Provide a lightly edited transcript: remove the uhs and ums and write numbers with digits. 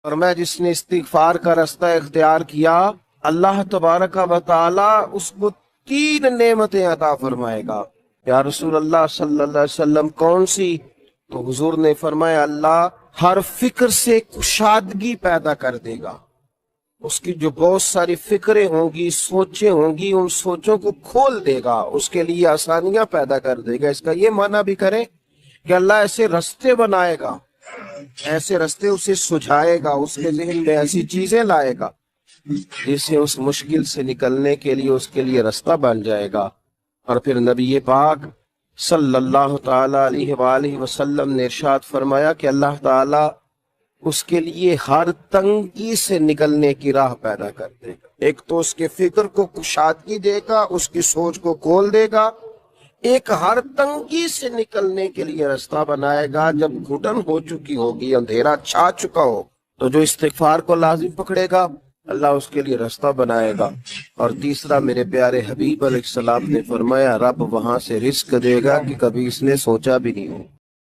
اور میں जिसने इस्तिगफार का रास्ता इख्तियार किया, अल्लाह तबारक व तआला उसको 3 नेमतें अता फरमाएगा। या रसूल अल्लाह सल्लल्लाहु अलैहि वसल्लम कौन सी? तो हुजूर ने फरमाया अल्लाह हर फिक्र से कुशादगी पैदा कर देगा। उसकी जो बहुत सारी फिक्रें होंगी, सोचें होंगी, उन सोचों को खोल देगा, उसके लिए आसानियां पैदा कर देगा। इसका ये माना भी करें कि अल्लाह ऐसे रास्ते बनाएगा, ऐसे रास्ते उसे सुझाएगा, उसके ज़हन में ऐसी चीजें लाएगा जिससे उस मुश्किल से निकलने के लिए उसके लिए रास्ता बन जाएगा। और फिर नबी पाक सल्लल्लाहु ताला अलैहि वसल्लम ने इरशाद फरमाया कि अल्लाह ताला उसके लिए हर तंगी से निकलने की राह पैदा कर देगा। एक तो उसके फिक्र को कुशादगी देगा, उसकी सोच को खोल देगा, एक हर तंगी से निकलने के लिए रास्ता बनाएगा। जब घुटन हो चुकी होगी, अंधेरा छा चुका हो, तो जो इस्तिगफार को लाजिम पकड़ेगा अल्लाह उसके लिए रास्ता बनाएगा। और तीसरा, मेरे प्यारे हबीब अलैहिस्सलाम ने फरमाया रब वहां से रिस्क देगा कि कभी इसने सोचा भी नहीं हो।